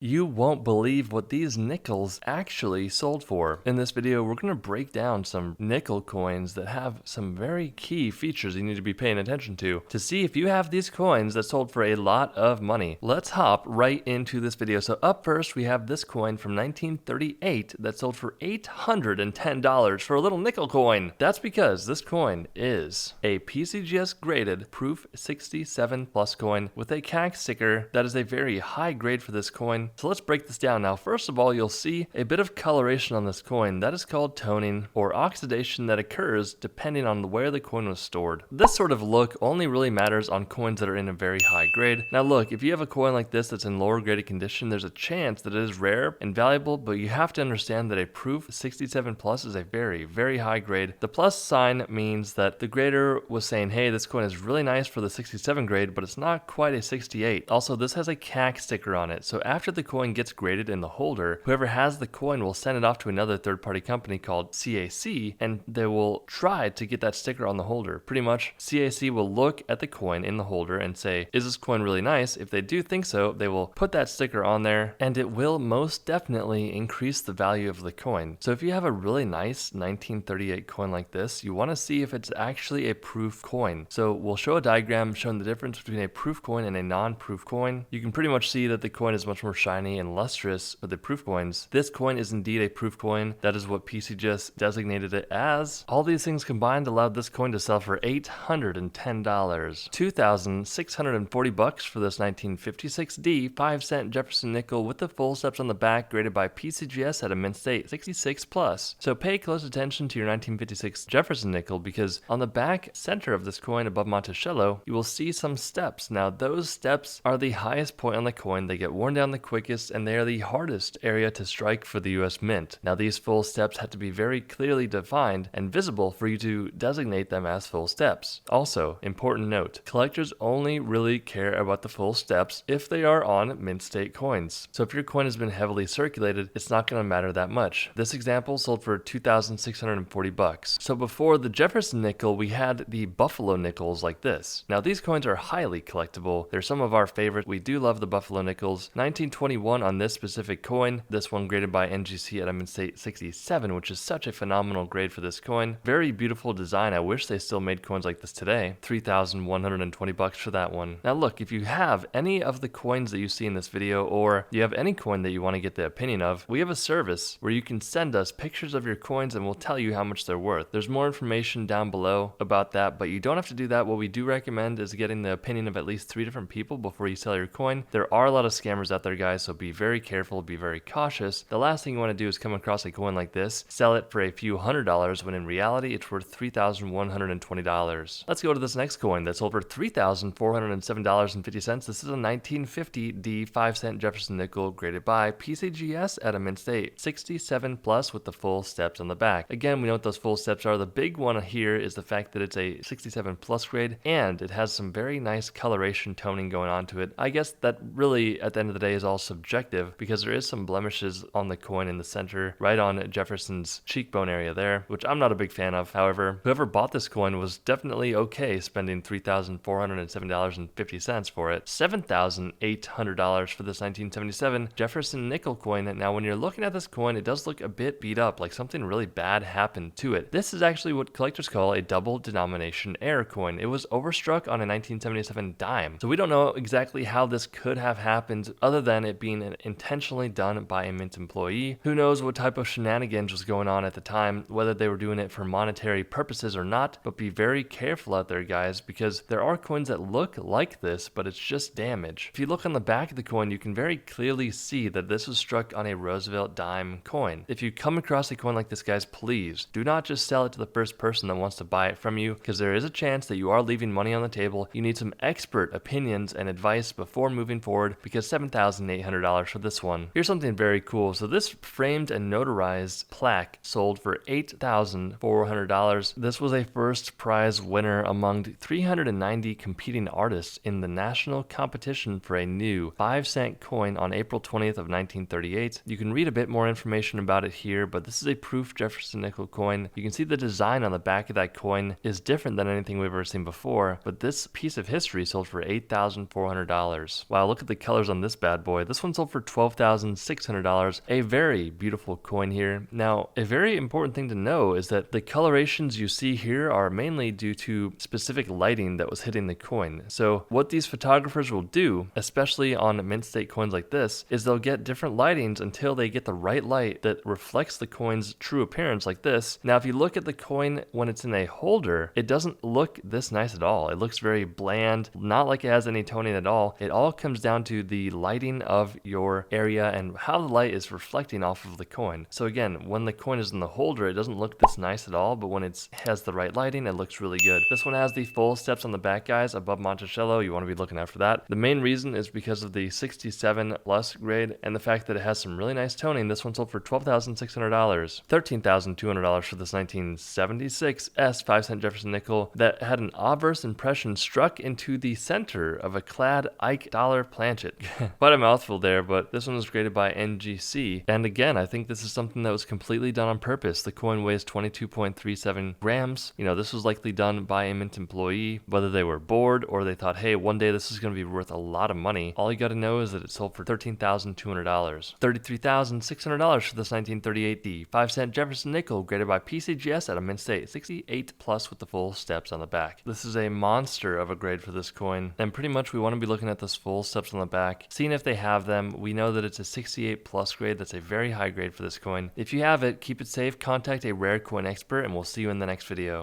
You won't believe what these nickels actually sold for. In this video, we're going to break down some nickel coins that have some very key features you need to be paying attention to see if you have these coins that sold for a lot of money. Let's hop right into this video. So up first, we have this coin from 1938 that sold for $810 for a little nickel coin. That's because this coin is a PCGS graded Proof 67 Plus coin with a CAC sticker. That is a very high grade for this coin. So let's break this down. Now, first of all, you'll see a bit of coloration on this coin. That is called toning, or oxidation that occurs depending on where the coin was stored. This sort of look only really matters on coins that are in a very high grade. Now look, if you have a coin like this that's in lower graded condition, there's a chance that it is rare and valuable, but you have to understand that a Proof 67 Plus is a very, very high grade. The plus sign means that the grader was saying, hey, this coin is really nice for the 67 grade, but it's not quite a 68. Also, this has a CAC sticker on it. So after the coin gets graded in the holder, whoever has the coin will send it off to another third-party company called CAC, and they will try to get that sticker on the holder. Pretty much, CAC will look at the coin in the holder and say, is this coin really nice? If they do think so, they will put that sticker on there, and it will most definitely increase the value of the coin. So if you have a really nice 1938 coin like this, you want to see if it's actually a proof coin. So we'll show a diagram showing the difference between a proof coin and a non-proof coin. You can pretty much see that the coin is much more shiny and lustrous with the proof coins. This coin is indeed a proof coin. That is what PCGS designated it as. All these things combined allowed this coin to sell for $810. $2,640 for this 1956D 5-cent Jefferson nickel with the full steps on the back, graded by PCGS at a mint state 66 plus. So pay close attention to your 1956 Jefferson nickel, because on the back center of this coin above Monticello, you will see some steps. Now those steps are the highest point on the coin. They get worn down the quickest, and they are the hardest area to strike for the US Mint. Now these full steps have to be very clearly defined and visible for you to designate them as full steps. Also, important note, collectors only really care about the full steps if they are on mint state coins. So if your coin has been heavily circulated, it's not going to matter that much. This example sold for $2,640. So before the Jefferson nickel, we had the Buffalo nickels like this. Now these coins are highly collectible. They're some of our favorites. We do love the Buffalo nickels. 1921 on this specific coin. This one graded by NGC at a mint state 67, which is such a phenomenal grade for this coin. Very beautiful design. I wish they still made coins like this today. $3,120 for that one. Now look, if you have any of the coins that you see in this video, or you have any coin that you want to get the opinion of, we have a service where you can send us pictures of your coins and we'll tell you how much they're worth. There's more information down below about that, but you don't have to do that. What we do recommend is getting the opinion of at least 3 different people before you sell your coin. There are a lot of scammers out there, guys, so be very careful, be very cautious. The last thing you want to do is come across a coin like this, sell it for a few $100s, when in reality it's worth $3,120. Let's go to this next coin that sold for $3,407.50. This is a 1950D 5-cent Jefferson nickel graded by PCGS at a mint state 67 plus with the full steps on the back. Again, we know what those full steps are. The big one here is the fact that it's a 67 plus grade, and it has some very nice coloration toning going on to it. I guess that really at the end of the day is all subjective, because there is some blemishes on the coin in the center, right on Jefferson's cheekbone area there, which I'm not a big fan of. However, whoever bought this coin was definitely okay spending $3,407.50 for it. $7,800 for this 1977 Jefferson nickel coin. Now when you're looking at this coin, it does look a bit beat up, like something really bad happened to it. This is actually what collectors call a double denomination error coin. It was overstruck on a 1977 dime. So we don't know exactly how this could have happened, other than it being intentionally done by a mint employee. Who knows what type of shenanigans was going on at the time, whether they were doing it for monetary purposes or not. But be very careful out there, guys, because there are coins that look like this, but it's just damage. If you look on the back of the coin, you can very clearly see that this was struck on a Roosevelt dime coin. If you come across a coin like this, guys, please do not just sell it to the first person that wants to buy it from you, because there is a chance that you are leaving money on the table. You need some expert opinions and advice before moving forward, because $7,800 for this one. Here's something very cool. So this framed and notarized plaque sold for $8,400. This was a first prize winner among 390 competing artists in the national competition for a new 5-cent coin on April 20th of 1938. You can read a bit more information about it here, but this is a proof Jefferson nickel coin. You can see the design on the back of that coin is different than anything we've ever seen before, but this piece of history sold for $8,400. Wow, look at the colors on this bad boy. This one sold for $12,600. A very beautiful coin here. Now, a very important thing to know is that the colorations you see here are mainly due to specific lighting that was hitting the coin. So what these photographers will do, especially on mint state coins like this, is they'll get different lightings until they get the right light that reflects the coin's true appearance like this. Now, if you look at the coin when it's in a holder, it doesn't look this nice at all. It looks very bland, not like it has any toning at all. It all comes down to the lighting of your area and how the light is reflecting off of the coin. So again, when the coin is in the holder, it doesn't look this nice at all, but when it has the right lighting, it looks really good. This one has the full steps on the back, guys, above Monticello. You want to be looking out for that. The main reason is because of the 67 plus grade and the fact that it has some really nice toning. This one sold for $12,600. $13,200 for this 1976 S 5-cent Jefferson nickel that had an obverse impression struck into the center of a clad Ike dollar planchet. Quite a mouthful there, but this one was graded by NGC. And again, I think this is something that was completely done on purpose. The coin weighs 22.37 grams. You know, this was likely done by a mint employee, whether they were bored or they thought, hey, one day this is going to be worth a lot of money. All you got to know is that it sold for $13,200. $33,600 for this 1938 D 5-cent Jefferson nickel graded by PCGS at a mint state, 68 plus with the full steps on the back. This is a monster of a grade for this coin, and pretty much we want to be looking at this full steps on the back, seeing if they have them. We know that it's a 68 plus grade. That's a very high grade for this coin. If you have it, keep it safe, contact a rare coin expert, and we'll see you in the next video.